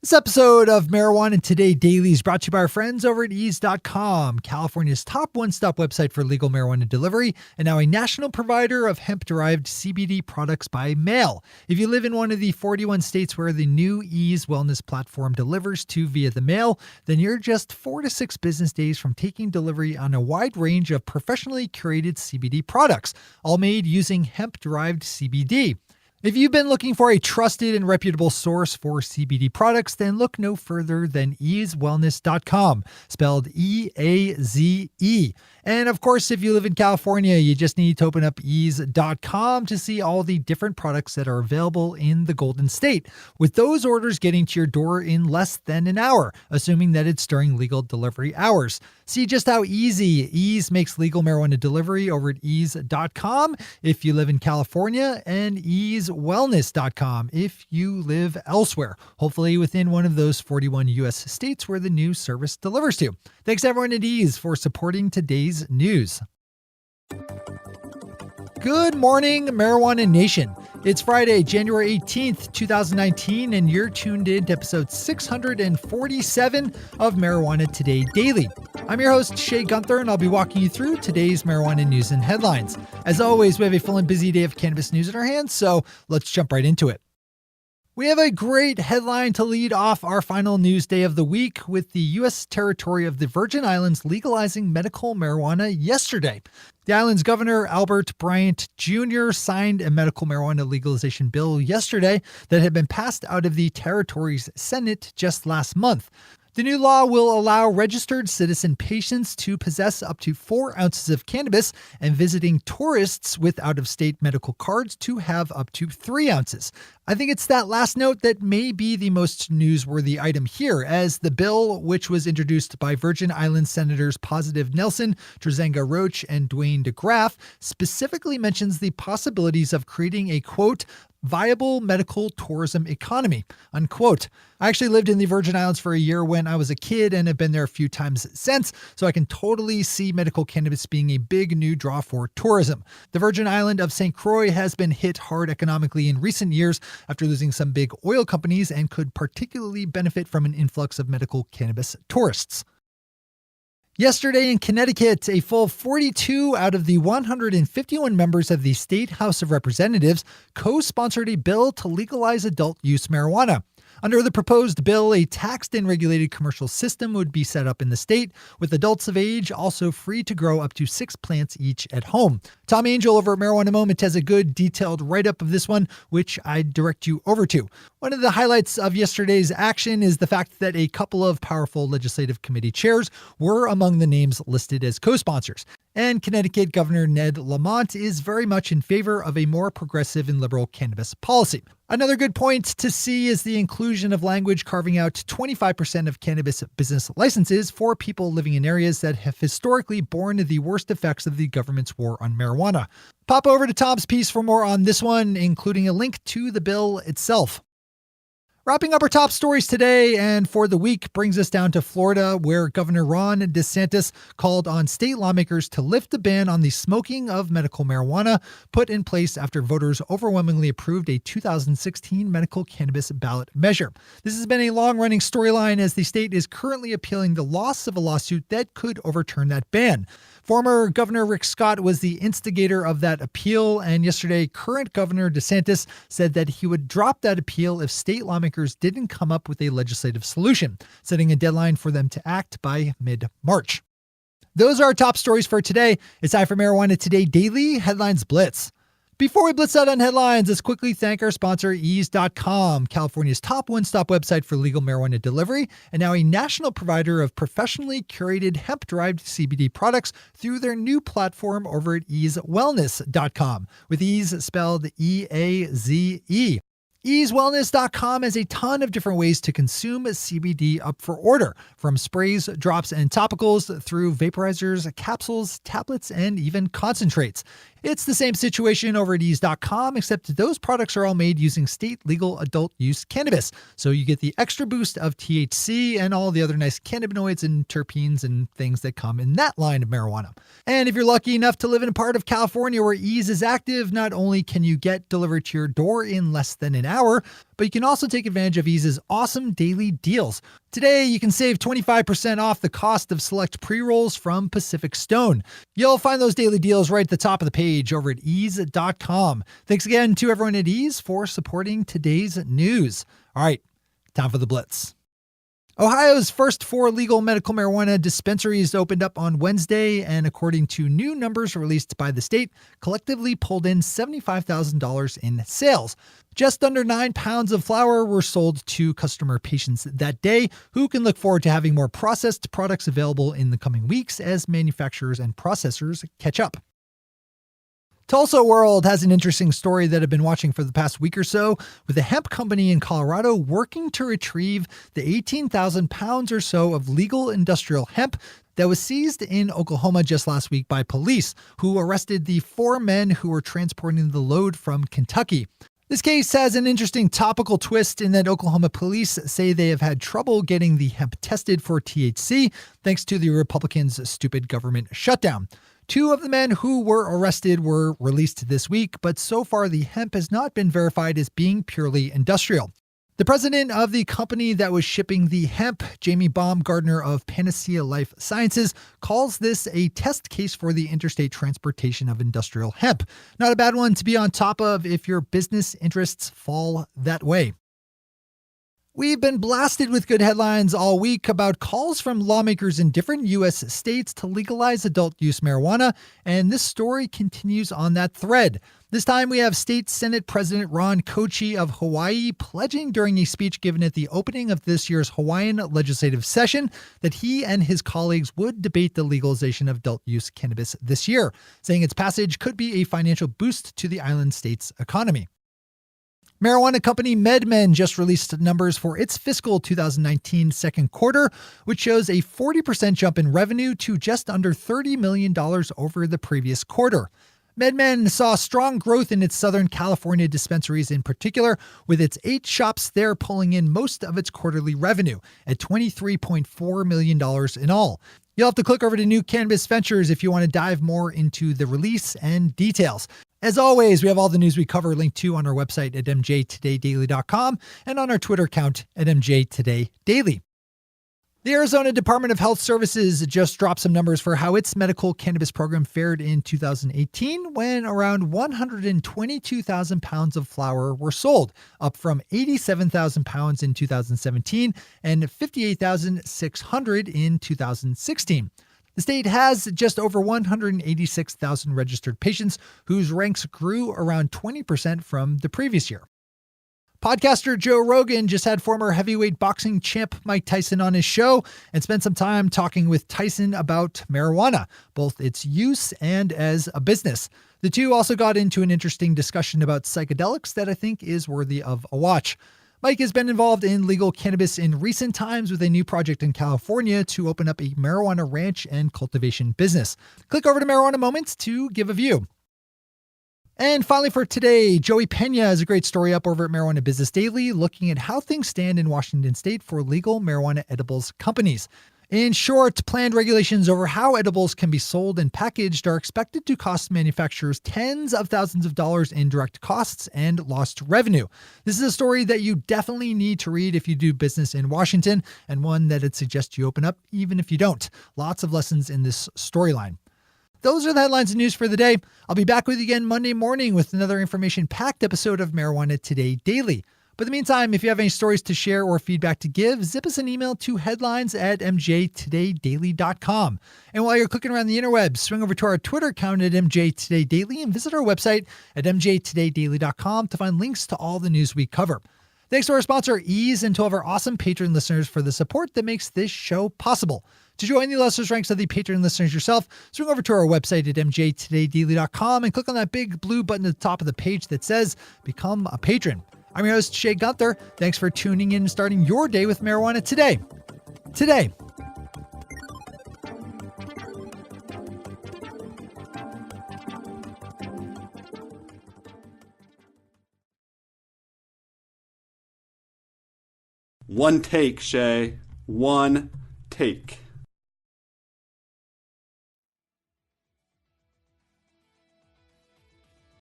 This episode of Marijuana Today Daily is brought to you by our friends over at ease.com, California's top one-stop website for legal marijuana delivery, and now a national provider of hemp-derived CBD products by mail. If you live in one of the 41 states where the new Ease Wellness platform delivers to via the mail, then you're just 4 to 6 business days from taking delivery on a wide range of professionally curated CBD products, all made using hemp-derived CBD. If you've been looking for a trusted and reputable source for CBD products, then look no further than easewellness.com, spelled E-A-Z-E. And of course, if you live in California, you just need to open up ease.com to see all the different products that are available in the Golden State, with those orders getting to your door in less than an hour, assuming that it's during legal delivery hours. See just how easy Ease makes legal marijuana delivery over at ease.com if you live in California, and easewellness.com if you live elsewhere, hopefully within one of those 41 U.S. states where the new service delivers to. Thanks everyone at Ease for supporting today's news. Good morning, Marijuana Nation. It's Friday, January 18th, 2019, and you're tuned in to episode 647 of Marijuana Today Daily. I'm your host, Shay Gunther, and I'll be walking you through today's marijuana news and headlines. As always, we have a full and busy day of cannabis news in our hands, so let's jump right into it. We have a great headline to lead off our final news day of the week, with the U.S. territory of the Virgin Islands legalizing medical marijuana yesterday. The island's governor, Albert Bryant Jr., signed a medical marijuana legalization bill yesterday that had been passed out of the territory's Senate just last month. The new law will allow registered citizen patients to possess up to 4 ounces of cannabis and visiting tourists with out-of-state medical cards to have up to 3 ounces. I think it's that last note that may be the most newsworthy item here, as the bill, which was introduced by Virgin Islands Senators Positive Nelson, Trezenga Roach, and Dwayne DeGraff, specifically mentions the possibilities of creating a, quote, viable medical tourism economy, unquote. I actually lived in the Virgin Islands for a year when I was a kid and have been there a few times since, so I can totally see medical cannabis being a big new draw for tourism. The Virgin Island of St. Croix has been hit hard economically in recent years after losing some big oil companies and could particularly benefit from an influx of medical cannabis tourists. Yesterday in Connecticut, a full 42 out of the 151 members of the State House of Representatives co-sponsored a bill to legalize adult-use marijuana. Under the proposed bill, a taxed and regulated commercial system would be set up in the state, with adults of age also free to grow up to 6 plants each at home. Tom Angel over at Marijuana Moment has a good detailed write-up of this one, which I direct you over to. One of the highlights of yesterday's action is the fact that a couple of powerful legislative committee chairs were among the names listed as co-sponsors. And Connecticut Governor Ned Lamont is very much in favor of a more progressive and liberal cannabis policy. Another good point to see is the inclusion of language carving out 25% of cannabis business licenses for people living in areas that have historically borne the worst effects of the government's war on marijuana. Pop over to Tom's piece for more on this one, including a link to the bill itself. Wrapping up our top stories today and for the week brings us down to Florida, where Governor Ron DeSantis called on state lawmakers to lift the ban on the smoking of medical marijuana put in place after voters overwhelmingly approved a 2016 medical cannabis ballot measure. This has been a long-running storyline, as the state is currently appealing the loss of a lawsuit that could overturn that ban. Former Governor Rick Scott was the instigator of that appeal, and yesterday, current Governor DeSantis said that he would drop that appeal if state lawmakers didn't come up with a legislative solution, setting a deadline for them to act by mid-March. Those are our top stories for today. It's time for Marijuana Today Daily Headlines Blitz. Before we blitz out on headlines, let's quickly thank our sponsor, ease.com, California's top one-stop website for legal marijuana delivery, and now a national provider of professionally curated hemp-derived CBD products through their new platform over at easewellness.com, with ease spelled E-A-Z-E. Easewellness.com has a ton of different ways to consume CBD up for order, from sprays, drops, and topicals through vaporizers, capsules, tablets, and even concentrates. It's the same situation over at ease.com, except those products are all made using state legal adult use cannabis. So you get the extra boost of THC and all the other nice cannabinoids and terpenes and things that come in that line of marijuana. And if you're lucky enough to live in a part of California where Ease is active, not only can you get delivered to your door in less than an hour, but you can also take advantage of Ease's awesome daily deals. Today, you can save 25% off the cost of select pre-rolls from Pacific Stone. You'll find those daily deals right at the top of the page over at ease.com. Thanks again to everyone at Ease for supporting today's news. All right, time for the Blitz. Ohio's first 4 legal medical marijuana dispensaries opened up on Wednesday, and according to new numbers released by the state, collectively pulled in $75,000 in sales. Just under 9 pounds of flower were sold to customer patients that day, who can look forward to having more processed products available in the coming weeks as manufacturers and processors catch up. Tulsa World has an interesting story that I've been watching for the past week or so, with a hemp company in Colorado working to retrieve the 18,000 pounds or so of legal industrial hemp that was seized in Oklahoma just last week by police, who arrested the 4 men who were transporting the load from Kentucky. This case has an interesting topical twist in that Oklahoma police say they have had trouble getting the hemp tested for THC thanks to the Republicans' stupid government shutdown. 2 of the men who were arrested were released this week, but so far the hemp has not been verified as being purely industrial. The president of the company that was shipping the hemp, Jamie Baumgardner of Panacea Life Sciences, calls this a test case for the interstate transportation of industrial hemp. Not a bad one to be on top of if your business interests fall that way. We've been blasted with good headlines all week about calls from lawmakers in different U.S. states to legalize adult use marijuana, and this story continues on that thread. This time we have State Senate President Ron Kochi of Hawaii pledging during a speech given at the opening of this year's Hawaiian legislative session that he and his colleagues would debate the legalization of adult use cannabis this year, saying its passage could be a financial boost to the island state's economy. Marijuana company MedMen just released numbers for its fiscal 2019 second quarter, which shows a 40% jump in revenue to just under $30 million over the previous quarter. MedMen saw strong growth in its Southern California dispensaries in particular, with its 8 shops there pulling in most of its quarterly revenue at $23.4 million in all. You'll have to click over to New Cannabis Ventures if you want to dive more into the release and details. As always, we have all the news we cover linked to on our website at mjtodaydaily.com and on our Twitter account at mjtodaydaily. The Arizona Department of Health Services just dropped some numbers for how its medical cannabis program fared in 2018, when around 122,000 pounds of flower were sold, up from 87,000 pounds in 2017 and 58,600 in 2016. The state has just over 186,000 registered patients, whose ranks grew around 20% from the previous year. Podcaster Joe Rogan just had former heavyweight boxing champ Mike Tyson on his show and spent some time talking with Tyson about marijuana, both its use and as a business. The two also got into an interesting discussion about psychedelics that I think is worthy of a watch. Mike has been involved in legal cannabis in recent times with a new project in California to open up a marijuana ranch and cultivation business. Click over to Marijuana Moments to give a view. And finally for today, Joey Pena has a great story up over at Marijuana Business Daily looking at how things stand in Washington state for legal marijuana edibles companies. In short, planned regulations over how edibles can be sold and packaged are expected to cost manufacturers tens of thousands of dollars in direct costs and lost revenue. This is a story that you definitely need to read if you do business in Washington, and one that I'd suggest you open up even if you don't. Lots of lessons in this storyline. Those are the headlines and news for the day. I'll be back with you again Monday morning with another information-packed episode of Marijuana Today Daily. But in the meantime, if you have any stories to share or feedback to give, zip us an email to headlines@mjtodaydaily.com. And while you're clicking around the interwebs, swing over to our Twitter account at mjtodaydaily and visit our website at mjtodaydaily.com to find links to all the news we cover. Thanks to our sponsor, Ease, and to all of our awesome Patreon listeners for the support that makes this show possible. To join the illustrious ranks of the Patreon listeners yourself, swing over to our website at mjtodaydaily.com and click on that big blue button at the top of the page that says Become a Patron. I'm your host, Shay Gunther. Thanks for tuning in and starting your day with marijuana today. One take, Shay. One take.